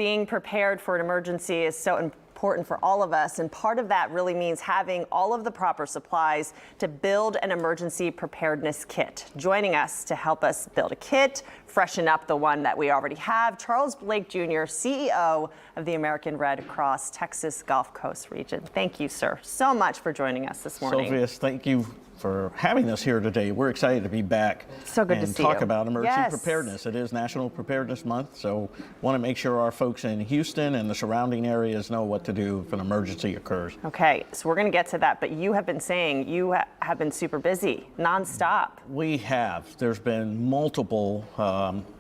being prepared for an emergency is so important for all of us, and part of that really means having all of the proper supplies to build an emergency preparedness kit. Joining us to help us build a kit, freshen up the one that we already have, Charles Blake Jr., CEO of the American Red Cross Texas Gulf Coast region. Thank you, sir, so much for joining us this morning. Sofia, thank you for having us here today. We're excited to be back. So good to see you. And talk about emergency preparedness. It is National Preparedness Month, so want to make sure our folks in Houston and the surrounding areas know what to do if an emergency occurs. Okay, so we're going to get to that, but you have been saying you have been super busy, nonstop. We have. There's been multiple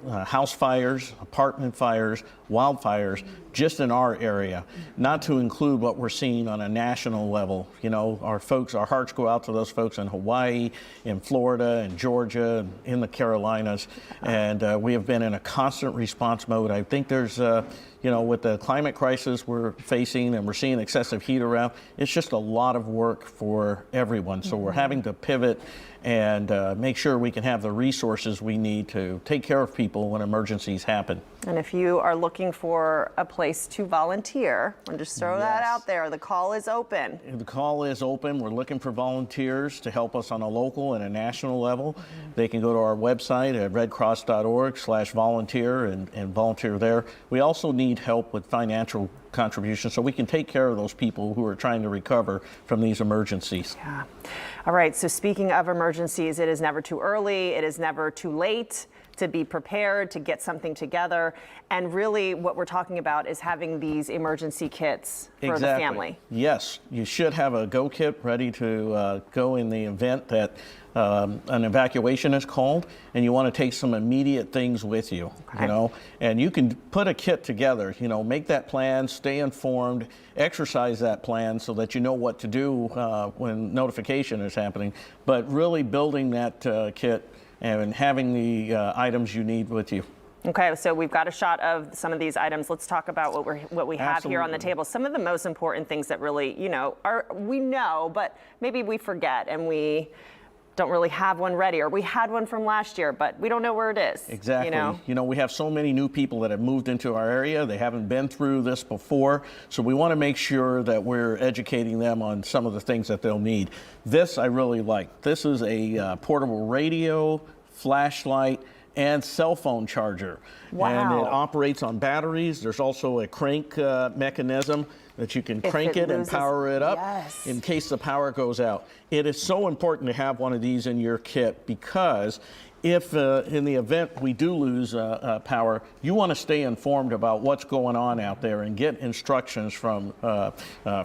house fires, apartment fires, wildfires just in our area, not to include what we're seeing on a national level. You know, our hearts go out to those folks in Hawaii, in Florida, in Georgia, in the Carolinas, and we have been in a constant response mode. I think there's, you know, with the climate crisis we're facing and we're seeing excessive heat around, it's just a lot of work for everyone. So we're having to pivot and make sure we can have the resources we need to take care of people when emergencies happen. And if you are looking for a place to volunteer, I'll just throw that out there. The call is open. The call is open. We're looking for volunteers to help us on a local and a national level. They can go to our website at redcross.org/volunteer and volunteer there. We also need help with financial contributions so we can take care of those people who are trying to recover from these emergencies. Yeah. All right, so speaking of emergencies, it is never too early, it is never too late to be prepared, to get something together. And really what we're talking about is having these emergency kits for the family. Yes, you should have a go kit ready to go in the event that an evacuation is called, and you want to take some immediate things with you, you know, and you can put a kit together, you know, make that plan, stay informed, exercise that plan so that you know what to do when notification is happening, but really building that kit and having the items you need with you. Okay, so we've got a shot of some of these items. Let's talk about what we have here on the table. Some of the most important things that really, you know, we know, but maybe we forget and we don't really have one ready, or we had one from last year, but we don't know where it is. Exactly. You know, we have so many new people that have moved into our area. They haven't been through this before, so we want to make sure that we're educating them on some of the things that they'll need. This I really like. This is a portable radio, flashlight, and cell phone charger. Wow. And it operates on batteries. There's also a crank mechanism that you can crank it and power it up in case the power goes out. It is so important to have one of these in your kit because if in the event we do lose power, you want to stay informed about what's going on out there and get instructions from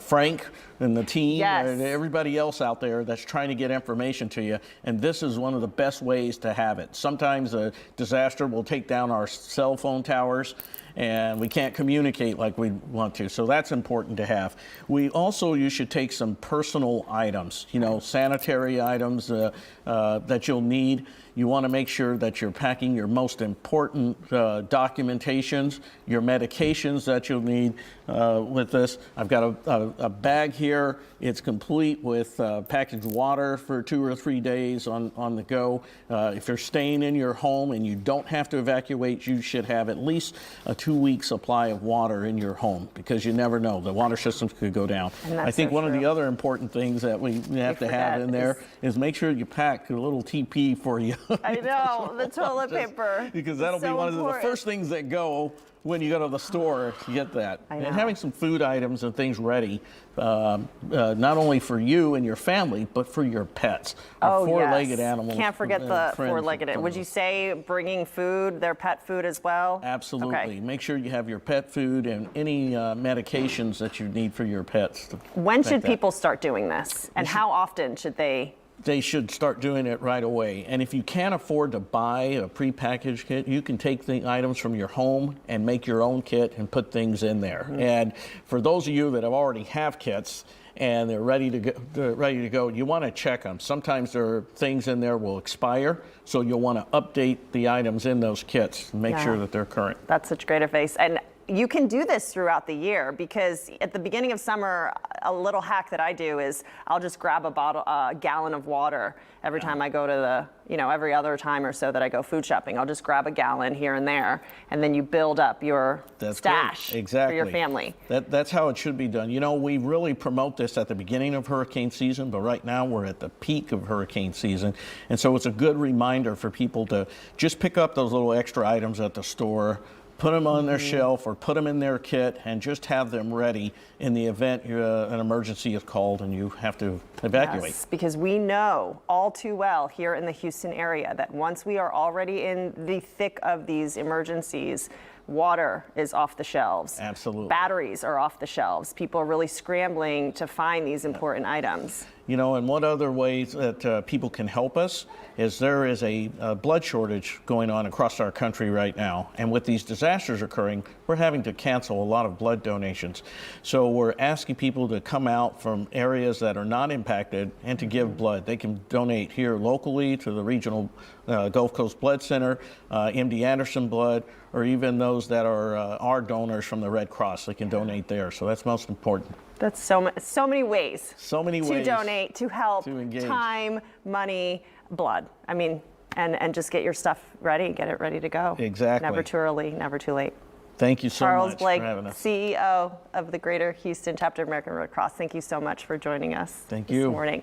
Frank and the team and everybody else out there that's trying to get information to you. And this is one of the best ways to have it. Sometimes a disaster will take down our cell phone towers and we can't communicate like we want to. So that's important to have. You should take some personal items, you know, sanitary items that you'll need. You want to make sure that you're packing your most important documentations, your medications that you'll need with this. I've got a bag here. It's complete with packaged water for 2 or 3 days on the go. If you're staying in your home and you don't have to evacuate, you should have at least a 2-week supply of water in your home because you never know. The water systems could go down. I think one of the other important things that we have to have in there is make sure you pack a little TP for you. I know, the toilet paper. Because that'll be one of the first things that go when you go to the store to get that. And having some food items and things ready, not only for you and your family, but for your pets. Four-legged animals. Can't forget the four-legged. Would you say bringing food, their pet food as well? Absolutely. Okay. Make sure you have your pet food and any medications that you need for your pets. When should people start doing this? And how often should they? They should start doing it right away. And if you can't afford to buy a prepackaged kit, you can take the items from your home and make your own kit and put things in there. And for those of you that already have kits and they're ready to go, you want to check them. Sometimes there are things in there will expire, so you'll want to update the items in those kits and make sure that they're current. That's such great advice. And you can do this throughout the year because at the beginning of summer, a little hack that I do is I'll just grab a gallon of water every time I go to every other time or so that I go food shopping. I'll just grab a gallon here and there, and then you build up your stash for your family. That's how it should be done. We really promote this at the beginning of hurricane season, but right now we're at the peak of hurricane season. And so it's a good reminder for people to just pick up those little extra items at the store, put them on their shelf or put them in their kit, and just have them ready in the event an emergency is called and you have to evacuate. Yes, because we know all too well here in the Houston area that once we are already in the thick of these emergencies, water is off the shelves. Absolutely. Batteries are off the shelves. People are really scrambling to find these important items. And what other ways that people can help us is there is a blood shortage going on across our country right now. And with these disasters occurring, we're having to cancel a lot of blood donations. So we're asking people to come out from areas that are not impacted and to give blood. They can donate here locally to the regional Gulf Coast Blood Center, MD Anderson Blood, or even those that are our donors from the Red Cross. They can donate there. So that's most important. That's so many ways. So many to ways donate, to help, to engage. Time, money, blood. I mean, and just get your stuff ready, get it ready to go. Exactly. Never too early, never too late. Thank you so Charles much Blake, for having us. CEO of the Greater Houston Chapter of American Red Cross. Thank you so much for joining us Thank this you. morning.